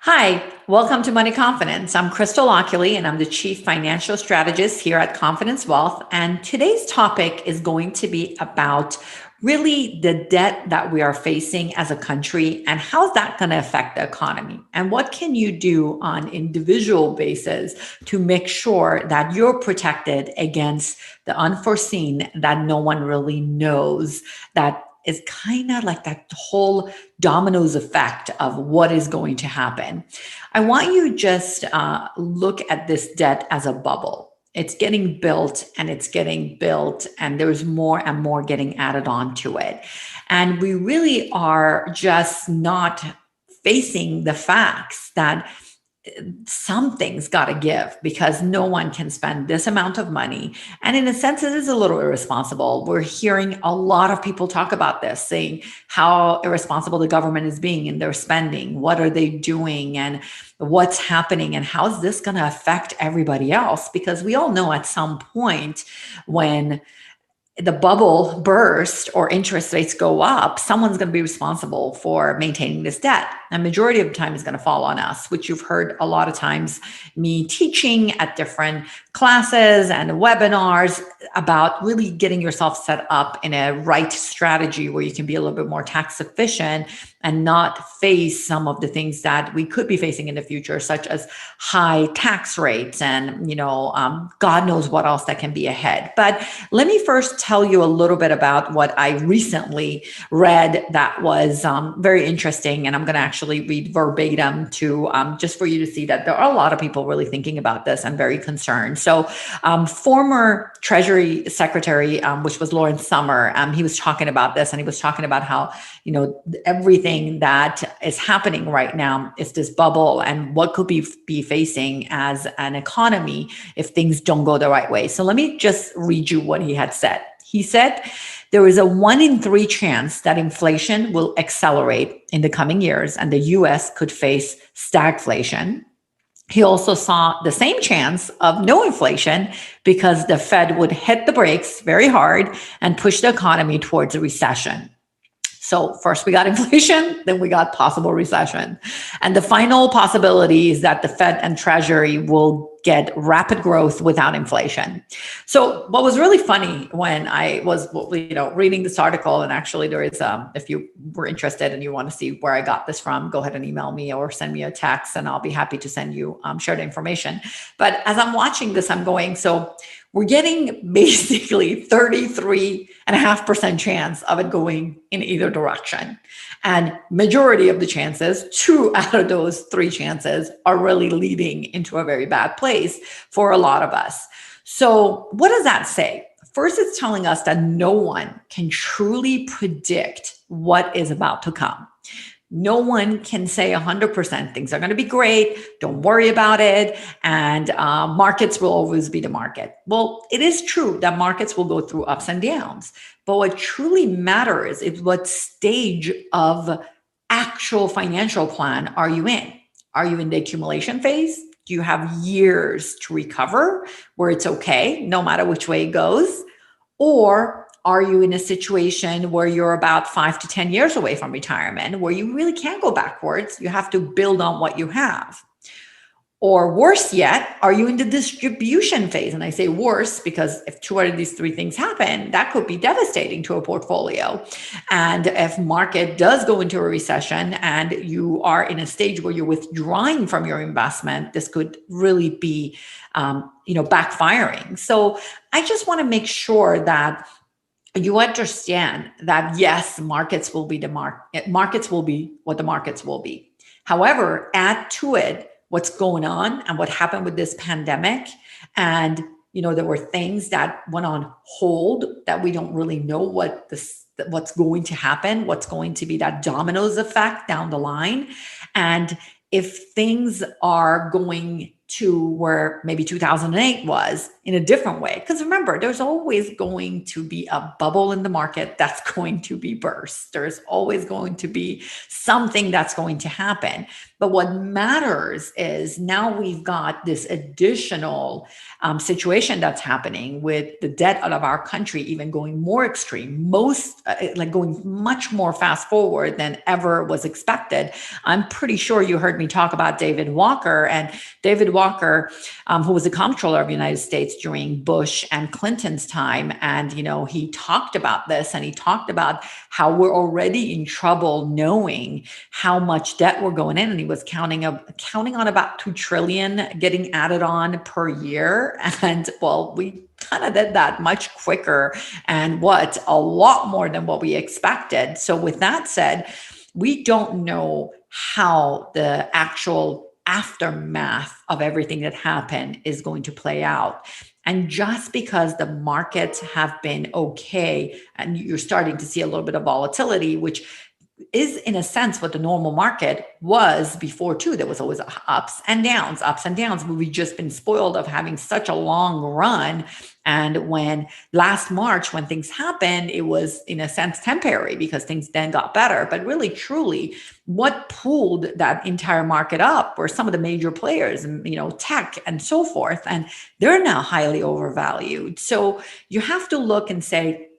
Hi, welcome to Money Confidence. I'm Crystal Ockley, and I'm the Chief Financial Strategist here at Confidence Wealth. And today's topic is going to be about really the debt that we are facing as a country and how's that going to affect the economy, and what can you do on individual basis to make sure that you're protected against the unforeseen that no one really knows, that is kind of like that whole dominoes effect of what is going to happen. I want you just look at this debt as a bubble. It's getting built and it's getting built, and there's more and more getting added on to it. And we really are just not facing the facts that something's got to give, because no one can spend this amount of money. And in a sense, it is a little irresponsible. We're hearing a lot of people talk about this, saying how irresponsible the government is being in their spending. What are they doing and what's happening, and how's this going to affect everybody else? Because we all know at some point when the bubble burst or interest rates go up, someone's going to be responsible for maintaining this debt. And majority of the time is going to fall on us, which you've heard a lot of times me teaching at different classes and webinars about really getting yourself set up in a right strategy where you can be a little bit more tax efficient and not face some of the things that we could be facing in the future, such as high tax rates and, God knows what else that can be ahead. But let me first tell you a little bit about what I recently read that was very interesting. And I'm going to actually read verbatim to just for you to see that there are a lot of people really thinking about this and very concerned. So former Treasury Secretary, which was Lawrence Summer, he was talking about this, and he was talking about how, everything that is happening right now is this bubble and what could be facing as an economy if things don't go the right way. So let me just read you what he had said. He said, there is a 1 in 3 chance that inflation will accelerate in the coming years and the US could face stagflation. He also saw the same chance of no inflation because the Fed would hit the brakes very hard and push the economy towards a recession. So first we got inflation, then we got possible recession. And the final possibility is that the Fed and Treasury will get rapid growth without inflation. So what was really funny when I was, reading this article, and actually there is, if you were interested and you want to see where I got this from, go ahead and email me or send me a text and I'll be happy to send you share the information. But as I'm watching this, I'm going, so we're getting basically 33.5% chance of it going in either direction. And majority of the chances, 2 out of those 3 chances are really leading into a very bad place for a lot of us. So what does that say? First, it's telling us that no one can truly predict what is about to come. No one can say 100% things are going to be great. Don't worry about it. And markets will always be the market. Well, it is true that markets will go through ups and downs. But what truly matters is what stage of actual financial plan are you in? Are you in the accumulation phase? Do you have years to recover where it's okay, no matter which way it goes? Or are you in a situation where you're about 5 to 10 years away from retirement, where you really can't go backwards? You have to build on what you have. Or worse yet, are you in the distribution phase? And I say worse because if 2 out of these 3 things happen, that could be devastating to a portfolio. And if market does go into a recession and you are in a stage where you're withdrawing from your investment, this could really be, backfiring. So I just want to make sure that you understand that yes, markets will be markets will be what the markets will be. However, add to it what's going on and what happened with this pandemic. And, there were things that went on hold that we don't really know what's going to happen, what's going to be that dominoes effect down the line. And if things are going to where maybe 2008 was, in a different way. Because remember, there's always going to be a bubble in the market that's going to be burst. There's always going to be something that's going to happen. But what matters is now we've got this additional situation that's happening with the debt out of our country even going more extreme, like going much more fast forward than ever was expected. I'm pretty sure you heard me talk about David Walker, and David Walker, who was the comptroller of the United States during Bush and Clinton's time. And, he talked about this, and he talked about how we're already in trouble knowing how much debt we're going in. And he was counting on about 2 trillion getting added on per year. And well, we kind of did that much quicker and a lot more than what we expected. So with that said, we don't know how the actual aftermath of everything that happened is going to play out. And just because the markets have been okay and you're starting to see a little bit of volatility, which is in a sense what the normal market was before too. There was always ups and downs, but we've just been spoiled of having such a long run. And when last March, when things happened, it was in a sense temporary because things then got better. But really, truly, what pulled that entire market up were some of the major players, and tech and so forth. And they're now highly overvalued. So you have to look and say,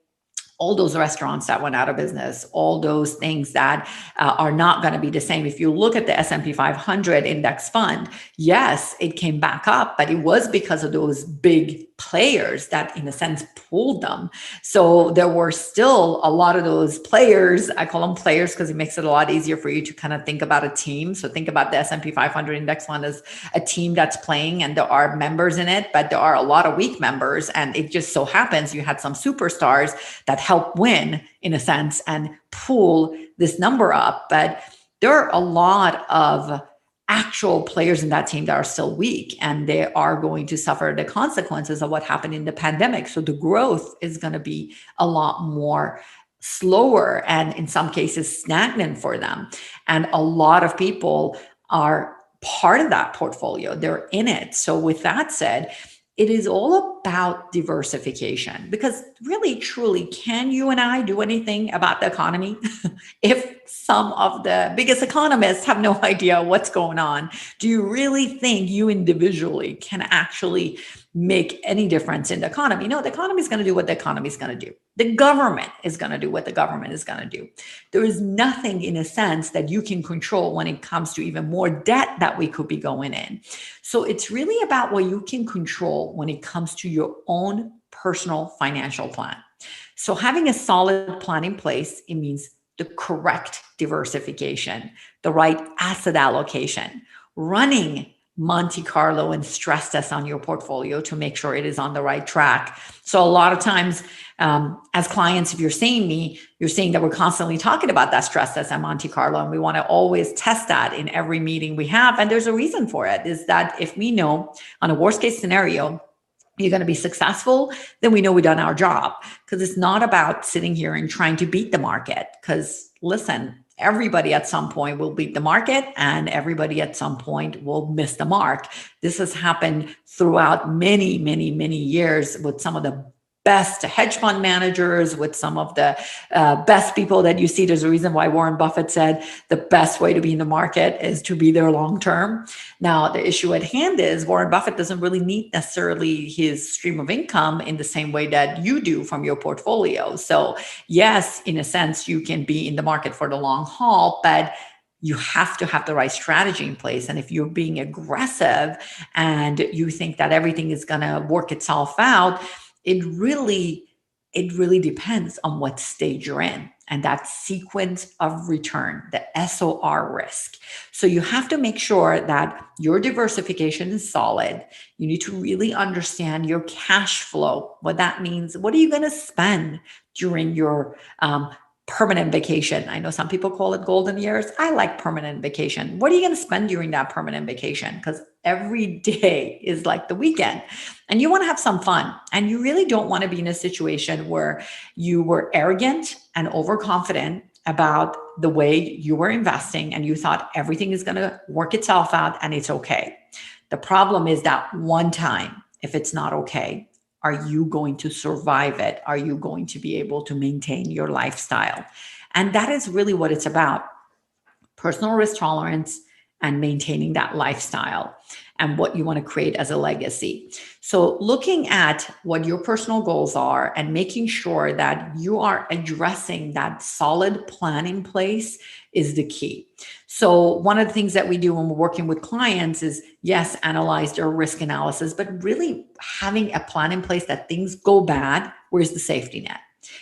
all those restaurants that went out of business, all those things that are not going to be the same. If you look at the S&P 500 index fund, yes, it came back up, but it was because of those big players that in a sense pulled them. So there were still a lot of those players. I call them players because it makes it a lot easier for you to kind of think about a team. So think about the S&P 500 index fund as a team that's playing, and there are members in it, but there are a lot of weak members. And it just so happens you had some superstars that help win in a sense and pull this number up. But there are a lot of actual players in that team that are still weak, and they are going to suffer the consequences of what happened in the pandemic. So the growth is going to be a lot more slower and in some cases stagnant for them. And a lot of people are part of that portfolio. They're in it. So with that said, it is all about diversification, because really, truly, can you and I do anything about the economy if some of the biggest economists have no idea what's going on? Do you really think you individually can actually make any difference in the economy? No, the economy is going to do what the economy is going to do. The government is going to do what the government is going to do. There is nothing in a sense that you can control when it comes to even more debt that we could be going in. So it's really about what you can control when it comes to your own personal financial plan. So having a solid plan in place, it means the correct diversification, the right asset allocation, running Monte Carlo and stress tests on your portfolio to make sure it is on the right track. So a lot of times, as clients, if you're seeing me, you're seeing that we're constantly talking about that stress test at Monte Carlo, and we want to always test that in every meeting we have. And there's a reason for it, is that if we know on a worst case scenario, you're going to be successful, then we know we've done our job. Because it's not about sitting here and trying to beat the market. Because listen, everybody at some point will beat the market, and everybody at some point will miss the mark. This has happened throughout many, many, many years with some of the best hedge fund managers, with some of the best people that you see. There's a reason why Warren Buffett said the best way to be in the market is to be there long term. Now, the issue at hand is Warren Buffett doesn't really need necessarily his stream of income in the same way that you do from your portfolio. So yes, in a sense, you can be in the market for the long haul, but you have to have the right strategy in place. And if you're being aggressive and you think that everything is going to work itself out, it really depends on what stage you're in and that sequence of return, the SOR risk. So you have to make sure that your diversification is solid. You need to really understand your cash flow, what that means. What are you going to spend during your permanent vacation? I know some people call it golden years. I like permanent vacation. What are you going to spend during that permanent vacation? Because every day is like the weekend, and you want to have some fun. And you really don't want to be in a situation where you were arrogant and overconfident about the way you were investing, and you thought everything is going to work itself out and it's okay. The problem is that one time if it's not okay? Are you going to survive it? Are you going to be able to maintain your lifestyle? And that is really what it's about: personal risk tolerance and maintaining that lifestyle and what you want to create as a legacy. So, looking at what your personal goals are and making sure that you are addressing that solid plan in place is the key. So, one of the things that we do when we're working with clients is, yes, analyze their risk analysis, but really having a plan in place that things go bad, where's the safety net?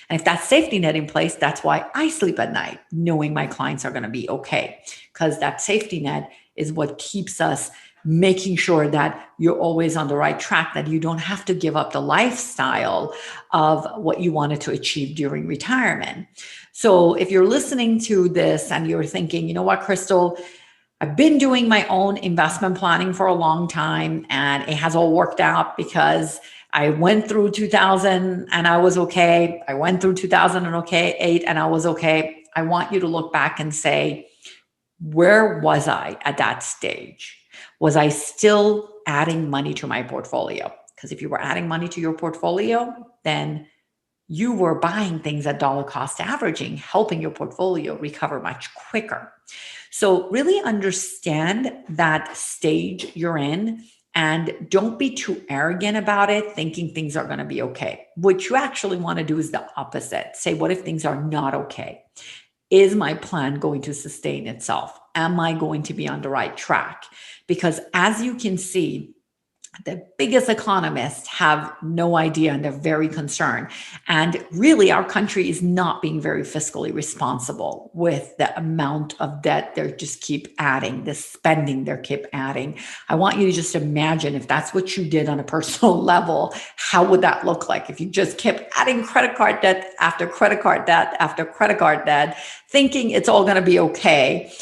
And if that safety net in place, that's why I sleep at night, knowing my clients are going to be okay. Because that safety net is what keeps us making sure that you're always on the right track, that you don't have to give up the lifestyle of what you wanted to achieve during retirement. So if you're listening to this and you're thinking, you know what, Crystal, I've been doing my own investment planning for a long time and it has all worked out because I went through 2000 and I was okay. I went through 2008 and I was okay. I want you to look back and say, where was I at that stage? Was I still adding money to my portfolio? Because if you were adding money to your portfolio, then you were buying things at dollar cost averaging, helping your portfolio recover much quicker. So really understand that stage you're in and don't be too arrogant about it, thinking things are going to be okay. What you actually want to do is the opposite. Say, what if things are not okay? Is my plan going to sustain itself? Am I going to be on the right track? Because as you can see, the biggest economists have no idea and they're very concerned. And really, our country is not being very fiscally responsible with the amount of debt they just keep adding, the spending they keep adding. I want you to just imagine if that's what you did on a personal level, how would that look like if you just kept adding credit card debt after credit card debt after credit card debt, thinking it's all going to be okay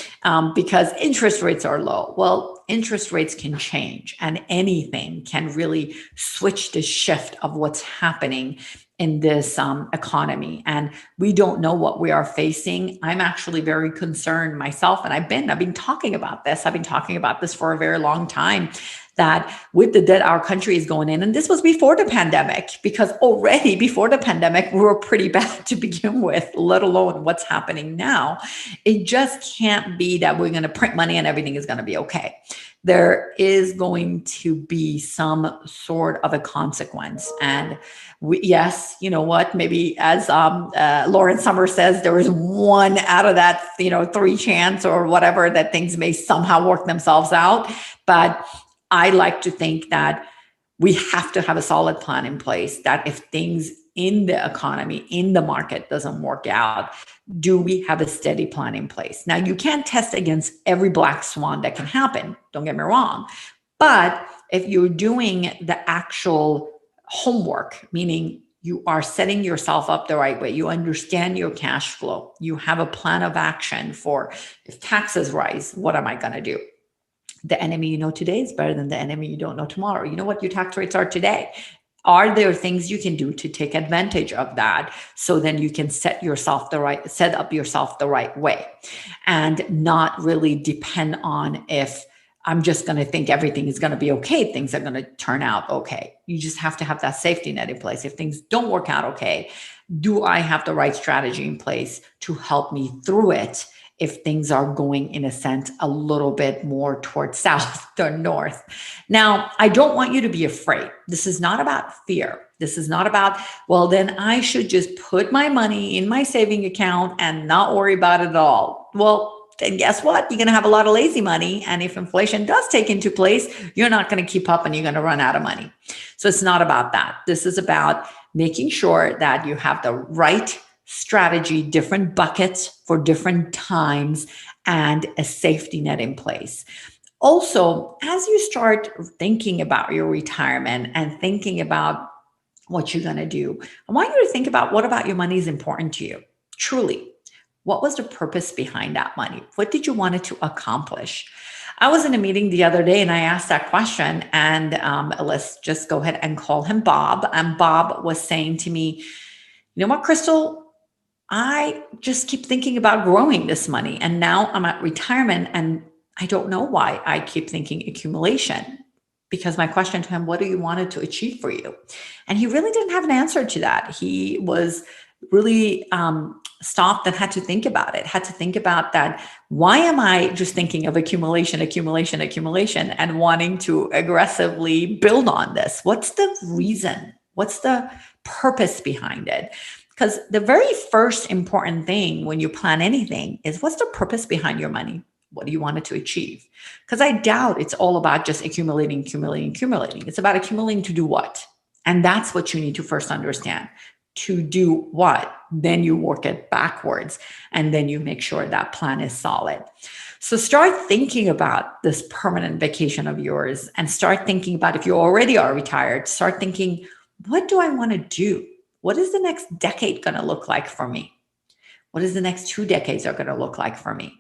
because interest rates are low? Well, interest rates can change and anything can really switch the shift of what's happening in this economy. And we don't know what we are facing. I'm actually very concerned myself. And I've been talking about this. I've been talking about this for a very long time, that with the debt our country is going in, and this was before the pandemic, because already before the pandemic, we were pretty bad to begin with, let alone what's happening now. It just can't be that we're going to print money and everything is going to be okay. There is going to be some sort of a consequence. And yes, you know what, maybe as Lauren Summers says, there is one out of that, three chance or whatever that things may somehow work themselves out. But I like to think that we have to have a solid plan in place, that if things in the economy, in the market doesn't work out, do we have a steady plan in place? Now, you can't test against every black swan that can happen. Don't get me wrong. But if you're doing the actual homework, meaning you are setting yourself up the right way, you understand your cash flow, you have a plan of action for if taxes rise, what am I going to do? The enemy you know today is better than the enemy you don't know tomorrow. You know what your tax rates are today. Are there things you can do to take advantage of that so then you can set up yourself the right way and not really depend on if I'm just going to think everything is going to be okay, things are going to turn out okay. You just have to have that safety net in place. If things don't work out okay, do I have the right strategy in place to help me through it if things are going, in a sense, a little bit more towards south than north? Now, I don't want you to be afraid. This is not about fear. This is not about, well, then I should just put my money in my saving account and not worry about it at all. Well, then guess what? You're going to have a lot of lazy money. And if inflation does take into place, you're not going to keep up and you're going to run out of money. So it's not about that. This is about making sure that you have the right strategy, different buckets for different times, and a safety net in place. Also, as you start thinking about your retirement and thinking about what you're going to do, I want you to think about what about your money is important to you. Truly, what was the purpose behind that money? What did you want it to accomplish? I was in a meeting the other day and I asked that question, and let's just go ahead and call him Bob. And Bob was saying to me, you know what, Crystal? I just keep thinking about growing this money. And now I'm at retirement and I don't know why I keep thinking accumulation. because my question to him, what do you want it to achieve for you? And he really didn't have an answer to that. He was really stopped and had to think about it, had to think about that. Why am I just thinking of accumulation, accumulation, accumulation, and wanting to aggressively build on this? What's the reason? What's the purpose behind it? Because the very first important thing when you plan anything is, what's the purpose behind your money? What do you want it to achieve? Because I doubt it's all about just accumulating, accumulating, accumulating. It's about accumulating to do what? And that's what you need to first understand. To do what? Then you work it backwards, and then you make sure that plan is solid. So start thinking about this permanent vacation of yours, and start thinking about, if you already are retired, start thinking, what do I want to do? What is the next decade going to look like for me? What is the next 2 decades are going to look like for me?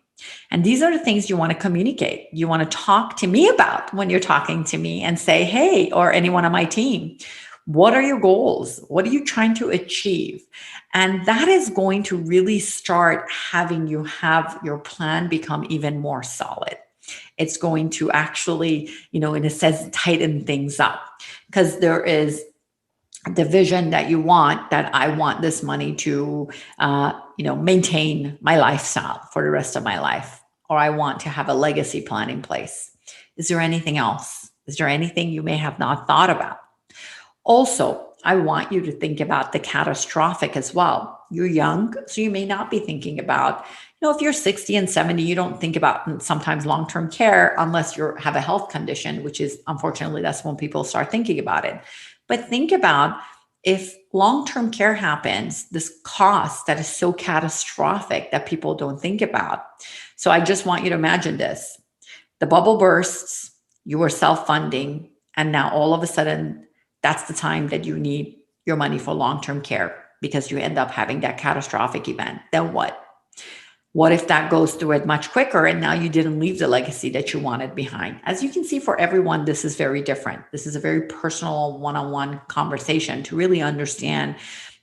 And these are the things you want to communicate. You want to talk to me about when you're talking to me, and say, hey, or anyone on my team, what are your goals? What are you trying to achieve? And that is going to really start having you have your plan become even more solid. It's going to actually, in a sense, tighten things up, because there is the vision that you want, that I want this money to, maintain my lifestyle for the rest of my life, or I want to have a legacy plan in place. Is there anything else? Is there anything you may have not thought about? Also, I want you to think about the catastrophic as well. You're young, so you may not be thinking about, if you're 60 and 70, you don't think about sometimes long-term care unless you have a health condition, which is, unfortunately, that's when people start thinking about it. But think about, if long-term care happens, this cost that is so catastrophic that people don't think about. So I just want you to imagine this. The bubble bursts, you are self-funding, and now all of a sudden, that's the time that you need your money for long-term care, because you end up having that catastrophic event. Then what? What if that goes through it much quicker, and now you didn't leave the legacy that you wanted behind? As you can see, for everyone, this is very different. This is a very personal one-on-one conversation to really understand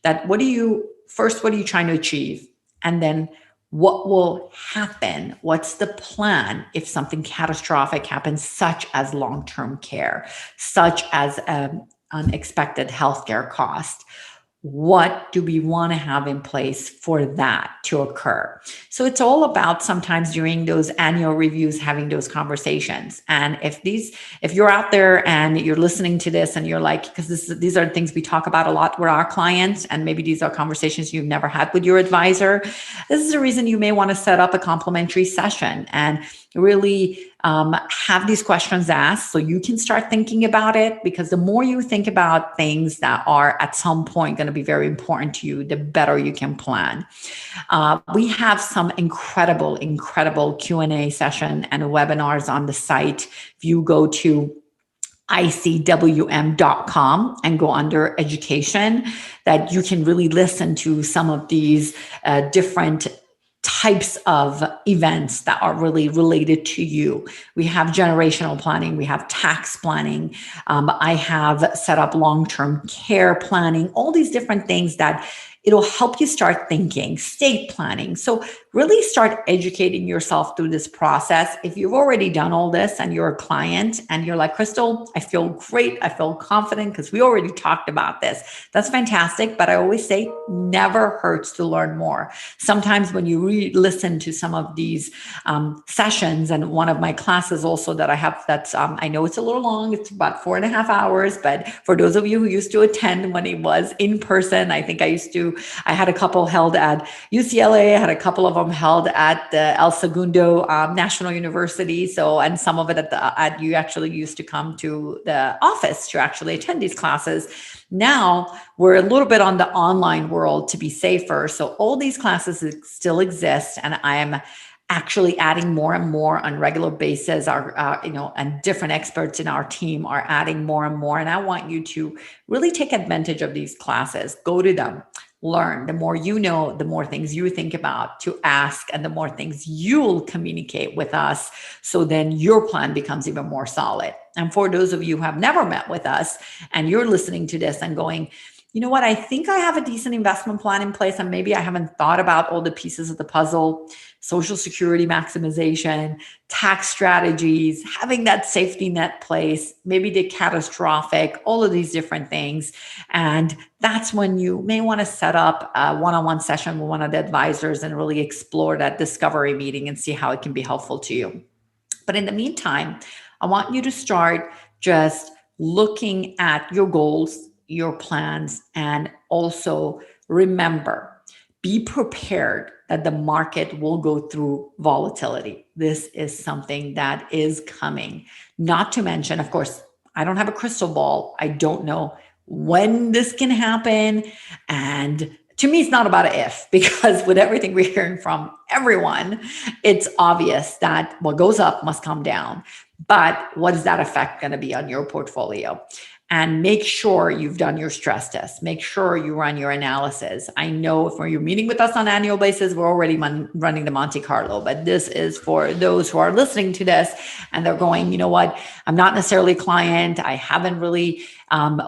that what are you trying to achieve? And then what will happen? What's the plan if something catastrophic happens, such as long-term care, such as unexpected healthcare cost? What do we want to have in place for that to occur? So it's all about, sometimes during those annual reviews, having those conversations. And if you're out there and you're listening to this and you're like, because these are things we talk about a lot with our clients, and maybe these are conversations you've never had with your advisor, this is a reason you may want to set up a complimentary session and really have these questions asked, so you can start thinking about it. Because the more you think about things that are at some point going to be very important to you, the better you can plan. We have some incredible Q&A session and webinars on the site. If you go to icwm.com and go under education, that you can really listen to some of these different types of events that are really related to you. We have generational planning. We have tax planning. I have set up long-term care planning, all these different things that it'll help you start thinking, estate planning. So really start educating yourself through this process. If you've already done all this and you're a client and you're like, Crystal, I feel great, I feel confident because we already talked about this, that's fantastic. But I always say, never hurts to learn more. Sometimes when you listen to some of these sessions, and one of my classes also that I have, that's I know it's a little long, it's about 4.5 hours, but for those of you who used to attend when it was in person, I think I had a couple held at UCLA, I had a couple of them held at the El Segundo National University. So, and some of it you actually used to come to the office to actually attend these classes. Now we're a little bit on the online world to be safer. So all these classes still exist, and I am actually adding more and more on regular basis. And different experts in our team are adding more and more. And I want you to really take advantage of these classes. Go to them. Learn. The more you know, the more things you think about to ask, and the more things you'll communicate with us. So then your plan becomes even more solid. And for those of you who have never met with us and you're listening to this and going, you know what, I think I have a decent investment plan in place, and maybe I haven't thought about all the pieces of the puzzle, social security maximization, tax strategies, having that safety net place, maybe the catastrophic, all of these different things. And that's when you may want to set up a one-on-one session with one of the advisors and really explore that discovery meeting and see how it can be helpful to you. But in the meantime, I want you to start just looking at your goals, your plans, and also remember, be prepared that the market will go through volatility. This is something that is coming. Not to mention, of course, I don't have a crystal ball. I don't know when this can happen. And to me, it's not about a if, because with everything we're hearing from everyone, it's obvious that what goes up must come down. But what is that effect going to be on your portfolio? And make sure you've done your stress test. Make sure you run your analysis. I know if you're meeting with us on an annual basis, we're already running the Monte Carlo, but this is for those who are listening to this and they're going, you know what, I'm not necessarily a client. I haven't really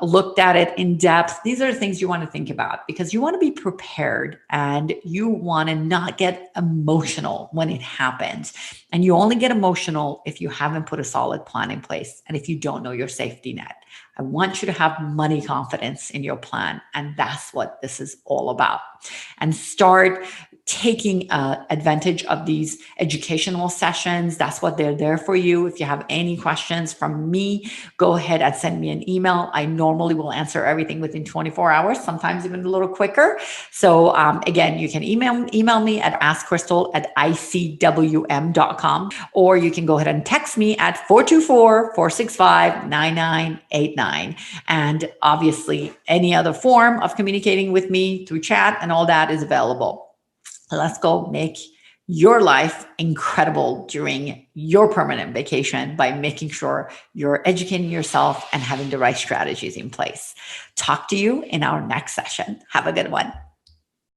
looked at it in depth. These are the things you want to think about, because you want to be prepared and you want to not get emotional when it happens. And you only get emotional if you haven't put a solid plan in place and if you don't know your safety net. I want you to have money confidence in your plan. And that's what this is all about. And start taking advantage of these educational sessions. That's what they're there for you. If you have any questions from me, go ahead and send me an email. I normally will answer everything within 24 hours, sometimes even a little quicker. So again, you can email me at askcrystal@icwm.com, or you can go ahead and text me at 424-465-9989. And obviously, any other form of communicating with me through chat and all that is available. Let's go make your life incredible during your permanent vacation by making sure you're educating yourself and having the right strategies in place. Talk to you in our next session. Have a good one.